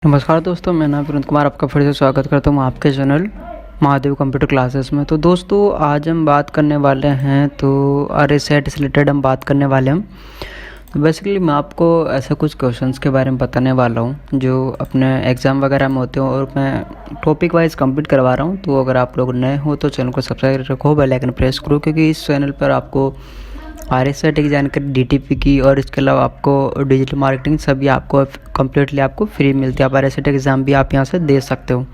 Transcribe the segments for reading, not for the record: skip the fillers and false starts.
नमस्कार दोस्तों, मैं नाम विनोद कुमार आपका फिर से स्वागत करता हूँ आपके चैनल महादेव कंप्यूटर क्लासेस में। तो दोस्तों आज हम बात करने वाले हैं तो RA-सेट से रिलेटेड हम बात करने वाले हैं। तो बेसिकली मैं आपको ऐसे कुछ क्वेश्चंस के बारे में बताने वाला हूँ जो अपने एग्ज़ाम वगैरह में होते हैं और मैं टॉपिक वाइज कंप्लीट करवा रहा हूँ। तो अगर आप लोग नए हो तो चैनल को सब्सक्राइब रखो, बेल आइकन प्रेस करो, क्योंकि इस चैनल पर आपको RA-सेट की जानकारी, DTP की और इसके अलावा आपको डिजिटल मार्केटिंग सभी आपको कम्प्लीटली आपको फ्री मिलती है। आप RA-सेट एग्ज़ाम भी आप यहाँ से दे सकते हो।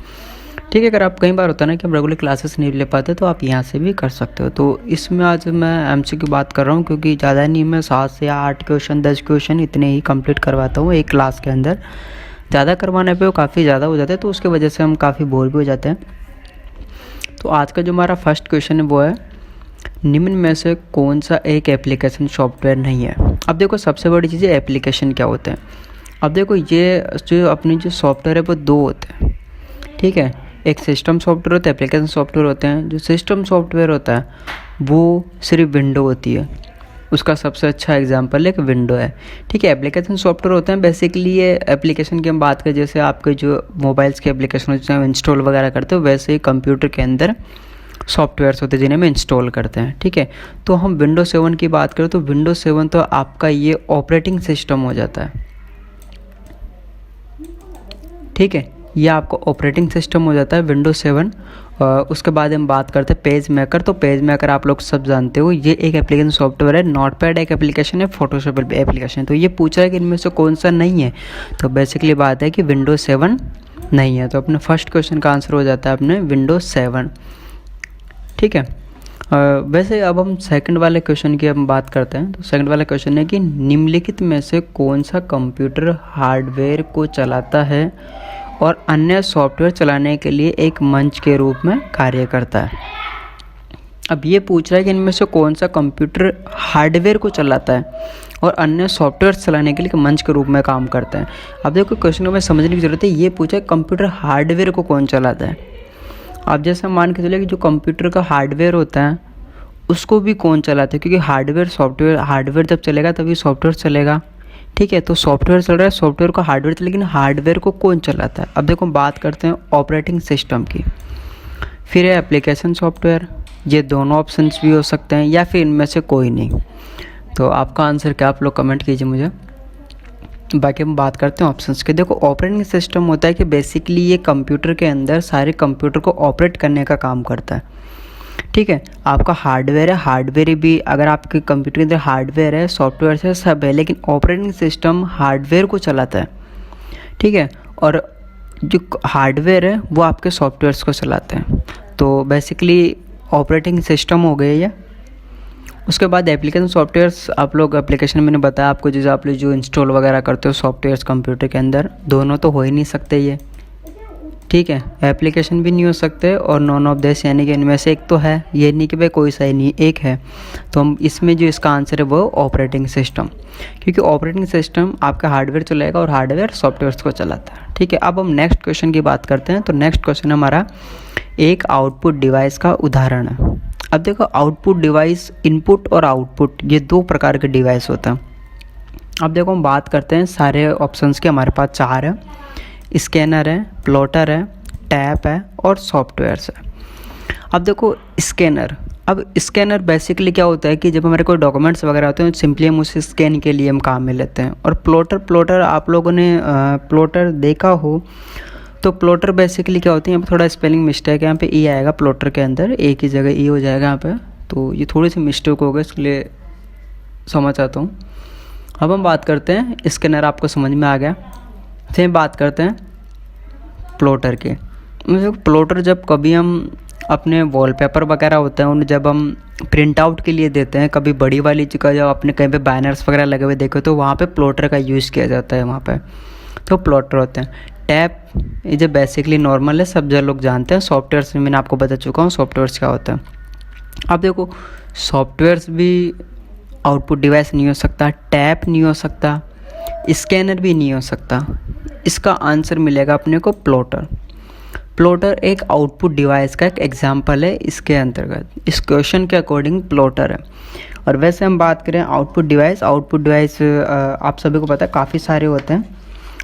ठीक है, अगर आप कई बार होता है ना कि हम रेगुलर क्लासेस नहीं ले पाते तो आप यहाँ से भी कर सकते हो। तो इसमें आज मैं MCQ की बात कर रहा हूँ, क्योंकि ज़्यादा नहीं, मैं 7 से 8 क्वेश्चन 10 क्वेश्चन इतने ही कंप्लीट करवाता हूँ एक क्लास के अंदर। ज़्यादा करवाने पे वो काफ़ी ज़्यादा हो जाते हैं, तो उसकी वजह से हम काफ़ी बोर भी हो जाते हैं। तो आज का जो हमारा फर्स्ट क्वेश्चन है वो है, निम्न में से कौन सा एक एप्लीकेशन सॉफ्टवेयर नहीं है। अब देखो सबसे बड़ी चीज़ है एप्लीकेशन क्या होते हैं। अब देखो ये जो अपनी जो सॉफ्टवेयर है वो दो होते हैं, ठीक है। एक सिस्टम सॉफ्टवेयर होता है, एप्लीकेशन सॉफ्टवेयर होते हैं। जो सिस्टम सॉफ्टवेयर होता है वो सिर्फ विंडो होती है, उसका सबसे अच्छा एग्जांपल एक विंडो है, ठीक है। एप्लीकेशन सॉफ्टवेयर होते हैं बेसिकली ये एप्लीकेशन की हम बात करें, जैसे आपके जो मोबाइल्स के एप्लीकेशन होते हैं इंस्टॉल वगैरह करते हो, वैसे ही कंप्यूटर के अंदर सॉफ्टवेयर्स होते हैं जिन्हें हम इंस्टॉल करते हैं, ठीक है। तो हम विंडोज 7 की बात करें तो विंडोज 7 तो आपका ये ऑपरेटिंग सिस्टम हो जाता है, ठीक है। ये आपका ऑपरेटिंग सिस्टम हो जाता है विंडोज 7। उसके बाद हम बात करते हैं पेज मेकर। तो पेज मेकर आप लोग सब जानते हो, ये एक एप्लीकेशन सॉफ्टवेयर है। नोटपैड एक एप्लीकेशन है, फोटोशॉप एप्लीकेशन। तो ये पूछा है कि इनमें से कौन सा नहीं है, तो बेसिकली बात है कि विंडोज 7 नहीं है। तो अपने फर्स्ट क्वेश्चन का आंसर हो जाता है अपने विंडोज 7, ठीक है। वैसे अब हम सेकंड वाले क्वेश्चन की हम बात करते हैं। तो सेकंड वाला क्वेश्चन है कि निम्नलिखित में से कौन सा कंप्यूटर हार्डवेयर को चलाता है और अन्य सॉफ्टवेयर चलाने के लिए एक मंच के रूप में कार्य करता है। अब ये पूछ रहा है कि इनमें से कौन सा कंप्यूटर हार्डवेयर को चलाता है और अन्य सॉफ्टवेयर चलाने के लिए मंच के रूप में काम करता है। अब देखो क्वेश्चन को हमें समझने की ज़रूरत है। ये पूछा है कंप्यूटर हार्डवेयर को कौन चलाता है। अब जैसे हम मान के चले कि जो कंप्यूटर का हार्डवेयर होता है उसको भी कौन चलाता है, क्योंकि हार्डवेयर जब चलेगा तभी सॉफ्टवेयर चलेगा, ठीक है। तो सॉफ्टवेयर चल रहा है, सॉफ्टवेयर को हार्डवेयर चलेगा, लेकिन हार्डवेयर को कौन चलाता है। अब देखो हम बात करते हैं ऑपरेटिंग सिस्टम की, फिर है एप्लीकेशन सॉफ्टवेयर। ये दोनों ऑप्शंस भी हो सकते हैं या फिर इनमें से कोई नहीं। तो आपका आंसर क्या, आप लोग कमेंट कीजिए मुझे। बाकी हम बात करते हैं ऑप्शंस के। देखो ऑपरेटिंग सिस्टम होता है कि बेसिकली ये कंप्यूटर के अंदर सारे कंप्यूटर को ऑपरेट करने का काम करता है, ठीक है। आपका हार्डवेयर है, हार्डवेयर भी अगर आपके कंप्यूटर के अंदर हार्डवेयर है, सॉफ्टवेयर है, सब है, लेकिन ऑपरेटिंग सिस्टम हार्डवेयर को चलाता है, ठीक है। और जो हार्डवेयर है वो आपके सॉफ्टवेयर्स को चलाते हैं। तो बेसिकली ऑपरेटिंग सिस्टम हो गए ये। उसके बाद एप्लीकेशन सॉफ्टवेयर्स, आप लोग एप्लीकेशन मैंने बताया आपको, जैसे आप लोग जो इंस्टॉल वगैरह करते हो सॉफ्टवेयर्स कंप्यूटर के अंदर, दोनों तो हो ही नहीं सकते ये, ठीक है। एप्लीकेशन भी नहीं हो सकते और नॉन ऑफ दिस, यानी कि इनमें से एक तो है, ये नहीं कि भाई कोई सा ही नहीं, एक है। तो हम इसमें जो इसका आंसर है वो ऑपरेटिंग सिस्टम, क्योंकि ऑपरेटिंग सिस्टम आपका हार्डवेयर चलाएगा और हार्डवेयर सॉफ्टवेयर्स को चलाता है, ठीक है। अब हम नेक्स्ट क्वेश्चन की बात करते हैं। तो नेक्स्ट क्वेश्चन हमारा एक आउटपुट डिवाइस का उदाहरण है। अब देखो आउटपुट डिवाइस, इनपुट और आउटपुट, ये दो प्रकार के डिवाइस होते हैं। अब देखो हम बात करते हैं सारे ऑप्शंस के, हमारे पास 4 है। स्कैनर है, प्लॉटर है, टैप है और सॉफ्टवेयर्स है। अब देखो स्कैनर, अब स्कैनर बेसिकली क्या होता है कि जब हमारे कोई डॉक्यूमेंट्स वगैरह होते हैं सिंपली हम उसे स्कैन के लिए हम काम में लेते हैं। और प्लॉटर आप लोगों ने प्लॉटर देखा हो तो प्लॉटर बेसिकली क्या होती है, यहाँ पे थोड़ा स्पेलिंग मिस्टेक है, यहाँ पे ई आएगा प्लॉटर के अंदर, एक ही जगह ई हो जाएगा यहाँ पे, तो ये थोड़ी सी मिस्टेक हो गई, इसलिए समझ आता हूँ। अब हम बात करते हैं स्कैनर, आपको समझ में आ गया। फिर बात करते हैं प्लॉटर के। प्लॉटर जब कभी हम अपने वॉलपेपर वगैरह होते हैं उन्हें जब हम प्रिंट आउट के लिए देते हैं, कभी बड़ी वाली जगह जब अपने कहीं पे बैनर्स वगैरह लगे हुए देखे तो वहाँ पे प्लॉटर का यूज़ किया जाता है, वहाँ पे तो प्लॉटर होते हैं। टैप ये जो बेसिकली नॉर्मल है, सब लोग जानते हैं। सॉफ्टवेयर्स में मैंने आपको बता चुका हूँ सॉफ्टवेयर्स क्या होता है। अब देखो सॉफ्टवेयर्स भी आउटपुट डिवाइस नहीं हो सकता, टैप नहीं हो सकता, स्कैनर भी नहीं हो सकता। इसका आंसर मिलेगा अपने को प्लॉटर। प्लॉटर एक आउटपुट डिवाइस का एक एग्जाम्पल है इसके अंतर्गत, इस क्वेश्चन के अकॉर्डिंग प्लॉटर है। और वैसे हम बात करें आउटपुट डिवाइस आप सभी को पता है काफ़ी सारे होते हैं।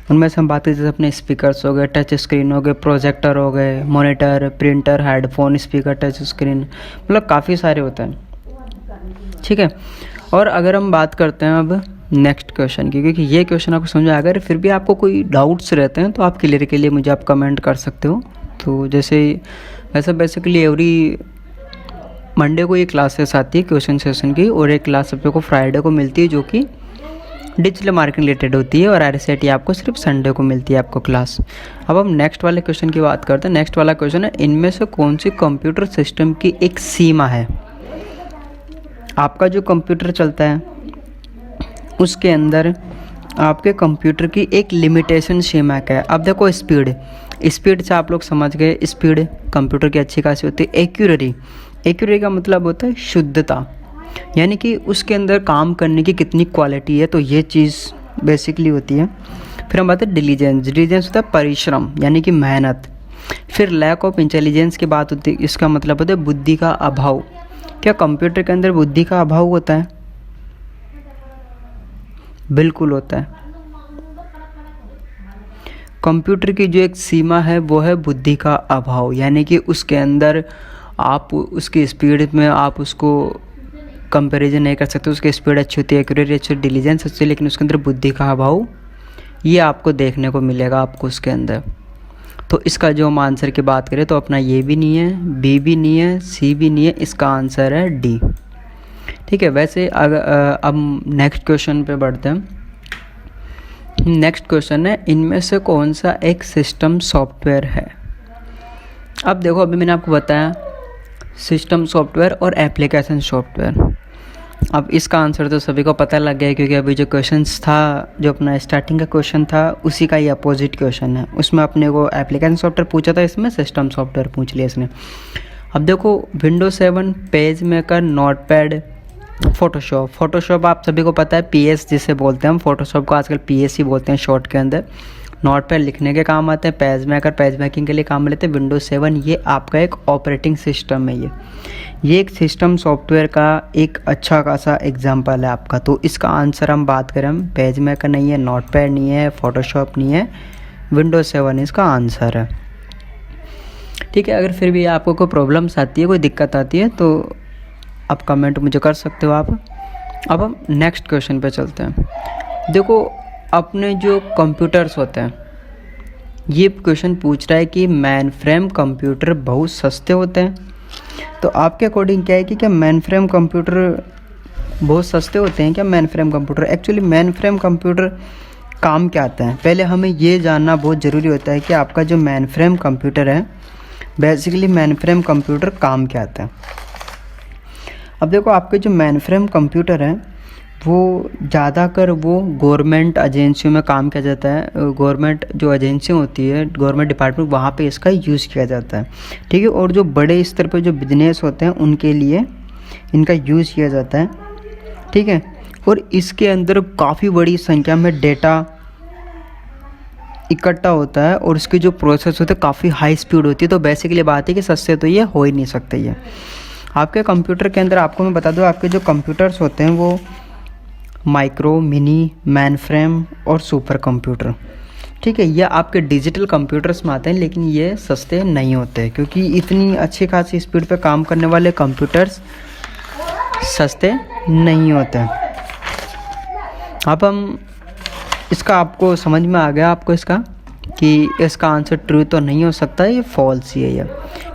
उनमें से हम बात करें जैसे अपने स्पीकर्स हो गए, टच स्क्रीन हो गए, प्रोजेक्टर हो गए, monitor, printer, headphone, speaker, touch screen, मतलब काफ़ी सारे होते हैं, ठीक है। और अगर हम बात करते हैं अब नेक्स्ट क्वेश्चन की, क्योंकि ये क्वेश्चन आपको समझ आएगा, अगर फिर भी आपको कोई डाउट्स रहते हैं तो आप क्लियर के लिए मुझे आप कमेंट कर सकते हो। तो जैसे ऐसा बेसिकली एवरी मंडे को ये क्लासेस आती है क्वेश्चन सेशन की, और एक क्लास आप लोग को फ्राइडे को मिलती है जो कि डिजिटल मार्केटिंग रिलेटेड होती है, और RCT आपको सिर्फ संडे को मिलती है आपको क्लास। अब हम नेक्स्ट वाले क्वेश्चन की बात करते हैं। नेक्स्ट वाला क्वेश्चन है, इनमें से कौन सी कंप्यूटर सिस्टम की एक सीमा है? आपका जो कंप्यूटर चलता है उसके अंदर आपके कंप्यूटर की एक लिमिटेशन सीमा क्या है? अब देखो स्पीड से आप लोग समझ गए, स्पीड कंप्यूटर की अच्छी खासी होती है। एक्यूरेसी का मतलब होता है शुद्धता, यानी कि उसके अंदर काम करने की कितनी क्वालिटी है, तो ये चीज़ बेसिकली होती है। फिर हम बात है डिलीजेंस होता है परिश्रम, यानी कि मेहनत। फिर लैक ऑफ इंटेलिजेंस की बात होती है, इसका मतलब होता है बुद्धि का अभाव। क्या कंप्यूटर के अंदर बुद्धि का अभाव होता है? बिल्कुल होता है। कंप्यूटर की जो एक सीमा है वो है बुद्धि का अभाव, यानी कि उसके अंदर आप उसकी स्पीड में आप उसको कंपैरिजन नहीं कर सकते। उसकी स्पीड अच्छी होती है, एक्यूरेसी अच्छी, डिलीजेंस अच्छी, लेकिन उसके अंदर बुद्धि का अभाव ये आपको देखने को मिलेगा आपको उसके अंदर। तो इसका जो हम आंसर की बात करें तो अपना ये भी नहीं है, बी भी नहीं है, सी भी नहीं है, इसका आंसर है डी, ठीक है। वैसे अब नेक्स्ट क्वेश्चन पे बढ़ते हैं। नेक्स्ट क्वेश्चन है, इनमें से कौन सा एक सिस्टम सॉफ्टवेयर है? अब देखो, अभी मैंने आपको बताया सिस्टम सॉफ्टवेयर और एप्लीकेशन सॉफ्टवेयर। अब इसका आंसर तो सभी को पता लग गया, क्योंकि अभी जो क्वेश्चंस था, जो अपना स्टार्टिंग का क्वेश्चन था, उसी का ही अपोजिट क्वेश्चन है। उसमें अपने को एप्लीकेशन सॉफ्टवेयर पूछा था, इसमें सिस्टम सॉफ्टवेयर पूछ लिया इसने। अब देखो, Windows 7, page maker, notepad, Photoshop आप सभी को पता है, PS जिसे बोलते हैं हम, फोटोशॉप को आजकल PS ही बोलते हैं शॉर्ट के अंदर। नोटपैड लिखने के काम आते हैं, पेज मेकिंग के लिए काम लेते हैं। विंडोज 7 ये आपका एक ऑपरेटिंग सिस्टम है, ये एक सिस्टम सॉफ्टवेयर का एक अच्छा खासा एग्जांपल है आपका। तो इसका आंसर हम बात करें, हम पेज मेकर नहीं है, नोटपैड नहीं है, फोटोशॉप नहीं है, विंडोज 7 इसका आंसर है, ठीक है। अगर फिर भी आपको कोई प्रॉब्लम्स आती है, कोई दिक्कत आती है, तो आप कमेंट मुझे कर सकते हो आप। अब हम नेक्स्ट क्वेश्चन पे चलते हैं। देखो, अपने जो कंप्यूटर्स होते हैं, ये क्वेश्चन पूछ रहा है कि मेन फ्रेम कंप्यूटर बहुत सस्ते होते हैं। तो आपके अकॉर्डिंग क्या है कि क्या मेन फ्रेम कंप्यूटर बहुत सस्ते होते हैं? क्या main frame computer, actually main frame computer काम क्या आता है? पहले हमें ये जानना बहुत ज़रूरी होता है कि आपका जो मेन फ्रेम कंप्यूटर है, बेसिकली मेन फ्रेम कंप्यूटर काम क्या आता है। अब देखो, आपके जो मेन फ्रेम कंप्यूटर है वो ज़्यादातर वो गवर्नमेंट एजेंसियों में काम किया जाता है। गवर्नमेंट जो एजेंसी होती है, गवर्नमेंट डिपार्टमेंट, वहाँ पे इसका यूज़ किया जाता है, ठीक है। और जो बड़े स्तर पर जो बिजनेस होते हैं उनके लिए इनका यूज़ किया जाता है, ठीक है। और इसके अंदर काफ़ी बड़ी संख्या में डेटा इकट्ठा होता है, और इसकी जो प्रोसेस होती है काफ़ी हाई स्पीड होती है। तो बेसिकली बात है कि सस्ते तो ये हो ही नहीं सकते। ये आपके कंप्यूटर के अंदर, आपको मैं बता दूँ, आपके जो कंप्यूटर्स होते हैं वो माइक्रो, मिनी, मेन फ्रेम और सुपर कंप्यूटर, ठीक है, ये आपके डिजिटल कंप्यूटर्स में आते हैं, लेकिन ये सस्ते नहीं होते, क्योंकि इतनी अच्छी खासी स्पीड पे काम करने वाले कंप्यूटर्स सस्ते नहीं होते। अब हम इसका, आपको समझ में आ गया आपको इसका कि इसका आंसर ट्रू तो नहीं हो सकता, ये फॉल्स ही है ये,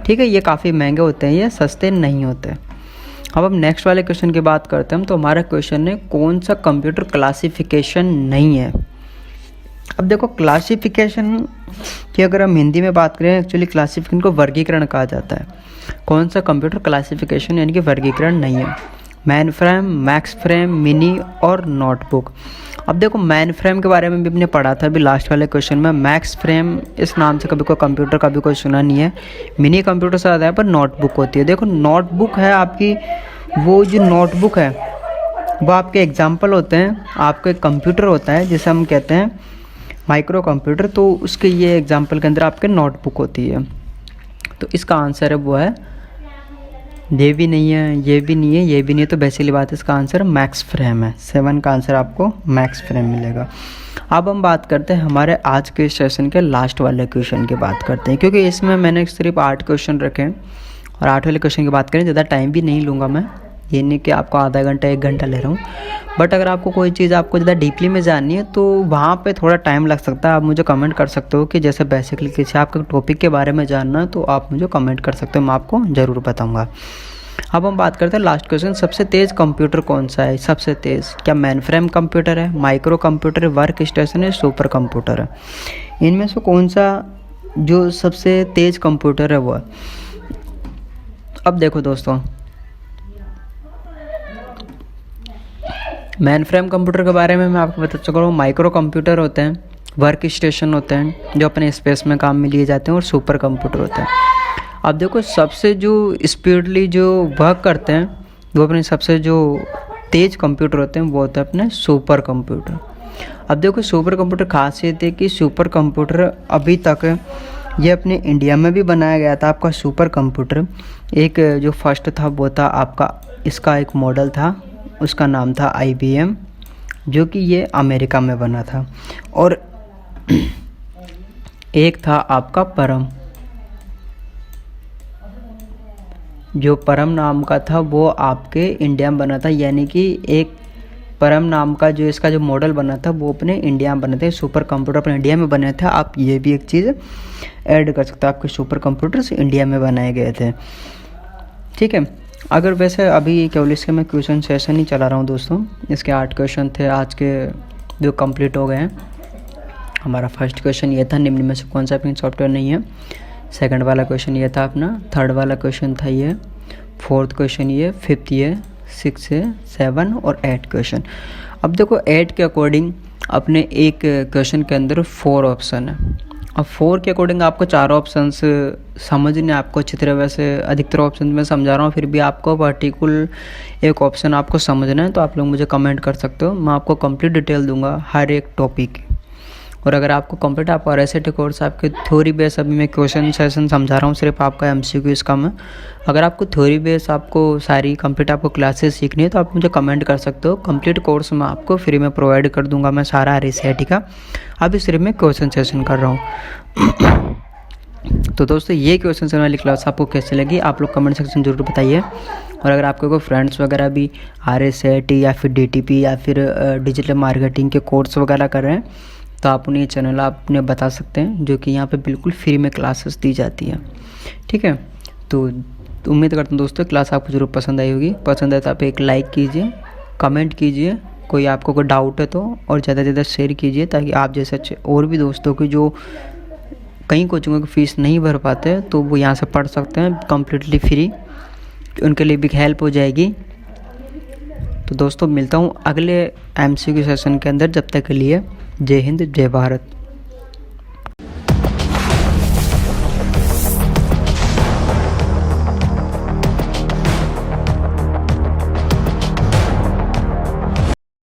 ठीक है। ये काफ़ी महंगे होते हैं, ये सस्ते नहीं होते। अब हम नेक्स्ट वाले क्वेश्चन की बात करते हैं। तो हमारा क्वेश्चन है, कौन सा कंप्यूटर क्लासिफिकेशन नहीं है? अब देखो, क्लासिफिकेशन की अगर हम हिंदी में बात करें, एक्चुअली क्लासिफिकेशन को वर्गीकरण कहा जाता है। कौन सा कंप्यूटर क्लासिफिकेशन यानी कि वर्गीकरण नहीं है? Main frame, max frame, mini और नोटबुक। अब देखो, मेन फ्रेम के बारे में भी हमने पढ़ा था अभी लास्ट वाले क्वेश्चन में। मैक्स फ्रेम इस नाम से कभी कोई कंप्यूटर कभी कोई सुना नहीं है। मिनी कंप्यूटर से आता है, पर नोटबुक होती है। देखो, नोटबुक है आपकी, वो जो नोटबुक है वो आपके एग्जाम्पल होते हैं। आपका एक कंप्यूटर होता है जिसे हम कहते हैं माइक्रो कंप्यूटर, तो उसके ये एग्जाम्पल के अंदर आपके नोटबुक होती है। तो इसका आंसर है वो है ये भी नहीं है, ये भी नहीं है, ये भी नहीं है, तो बेसिकली बात है इसका आंसर मैक्स फ्रेम है। 7 का आंसर आपको मैक्स फ्रेम मिलेगा। अब हम बात करते हैं हमारे आज के सेशन के लास्ट वाले क्वेश्चन की बात करते हैं, क्योंकि इसमें मैंने सिर्फ 8 क्वेश्चन रखे हैं और 8 वाले क्वेश्चन की बात करें, ज़्यादा टाइम भी नहीं लूँगा मैं, ये नहीं कि आपको आधा घंटा 1 घंटा ले रहा हूँ। बट अगर आपको कोई चीज़ आपको ज़्यादा डीपली में जाननी है तो वहाँ पे थोड़ा टाइम लग सकता है। आप मुझे कमेंट कर सकते हो कि जैसे बेसिकली किसी आपके टॉपिक के बारे में जानना है तो आप मुझे कमेंट कर सकते हो, मैं आपको ज़रूर बताऊँगा। अब हम बात करते हैं लास्ट क्वेश्चन, सबसे तेज़ कंप्यूटर कौन सा है? सबसे तेज़ क्या मेन फ्रेम कंप्यूटर है, माइक्रो कंप्यूटर है, वर्क स्टेशन है, सुपर कंप्यूटर है? इनमें से कौन सा जो सबसे तेज़ कंप्यूटर है वो है? अब देखो दोस्तों, मेन फ्रेम कंप्यूटर के बारे में मैं आपको बता चुका हूँ। माइक्रो कंप्यूटर होते हैं, वर्क स्टेशन होते हैं जो अपने स्पेस में काम में लिए जाते हैं, और सुपर कंप्यूटर होते हैं। अब देखो सबसे जो स्पीडली जो वर्क करते हैं, वो अपने सबसे जो तेज़ कंप्यूटर होते हैं वो होता है अपने सुपर कंप्यूटर। अब देखो सुपर कंप्यूटर खासियत है कि सुपर कंप्यूटर अभी तक ये अपने इंडिया में भी बनाया गया था। आपका सुपर कंप्यूटर एक जो फर्स्ट था वो था आपका, इसका एक मॉडल था, उसका नाम था IBM, जो कि ये अमेरिका में बना था। और एक था आपका परम, जो परम नाम का था वो आपके इंडिया में बना था। यानी कि एक परम नाम का जो इसका जो मॉडल बना था वो अपने इंडिया में बने थे। सुपर कंप्यूटर अपने इंडिया में बने थे। आप ये भी एक चीज़ ऐड कर सकते हो, आपके सुपर कंप्यूटर्स इंडिया में बनाए गए थे। ठीक है, अगर वैसे अभी केवल इसके मैं क्वेश्चन सेशन ही चला रहा हूँ दोस्तों, इसके 8 क्वेश्चन थे आज के जो कंप्लीट हो गए हैं। हमारा फर्स्ट क्वेश्चन ये था, निम्न में से कौन सा अपनी सॉफ्टवेयर नहीं है। सेकंड वाला क्वेश्चन ये था अपना, थर्ड वाला क्वेश्चन था ये, फोर्थ क्वेश्चन ये, फिफ्थ ये, 6 है, 7 और 8 क्वेश्चन। अब देखो 8 के अकॉर्डिंग अपने एक क्वेश्चन के अंदर 4 ऑप्शन है। अब 4 के अकॉर्डिंग आपको 4 ऑप्शन समझने आपको अच्छी तरह, वैसे अधिकतर ऑप्शन मैं समझा रहा हूँ, फिर भी आपको पर्टिकुलर एक ऑप्शन आपको समझना है तो आप लोग मुझे कमेंट कर सकते हो। मैं आपको कंप्लीट डिटेल दूंगा हर एक टॉपिक की। और अगर आपको कंप्लीट आपको RSAT कोर्स आपके थ्योरी बेस, अभी मैं क्वेश्चन सेशन समझा रहा हूँ सिर्फ आपका MCQ इसका मैं, अगर आपको थ्योरी बेस आपको सारी कंप्लीट आपको क्लासेस सीखनी है तो आप मुझे कमेंट कर सकते हो। कंप्लीट कोर्स मैं आपको फ्री में प्रोवाइड कर दूंगा मैं सारा RSAT का। अभी सिर्फ मैं क्वेश्चन सेशन कर रहा हूँ। तो दोस्तों ये क्वेश्चन सेशन वाली क्लास आपको कैसे लगी आप लोग कमेंट सेक्शन जरूर बताइए। और अगर आपके कोई फ्रेंड्स वगैरह भी RSAT या फिर DTP या फिर डिजिटल मार्केटिंग के कोर्स वगैरह कर रहे हैं तो आप उन्हें चैनल आप उन्हें बता सकते हैं, जो कि यहाँ पे बिल्कुल फ्री में क्लासेस दी जाती है। ठीक है, तो उम्मीद करता हूँ दोस्तों क्लास आपको ज़रूर पसंद आई होगी। पसंद आए तो आप एक लाइक कीजिए, कमेंट कीजिए, कोई आपको कोई डाउट है तो, और ज़्यादा से ज़्यादा शेयर कीजिए ताकि आप जैसे अच्छे और भी दोस्तों की जो कई कोचिंगों की फ़ीस नहीं भर पाते तो वो यहाँ से पढ़ सकते हैं कम्प्लीटली फ्री, उनके लिए भी हेल्प हो जाएगी। तो दोस्तों मिलता हूँ अगले MCQ सेशन के अंदर, जब तक के लिए जय हिंद जय भारत।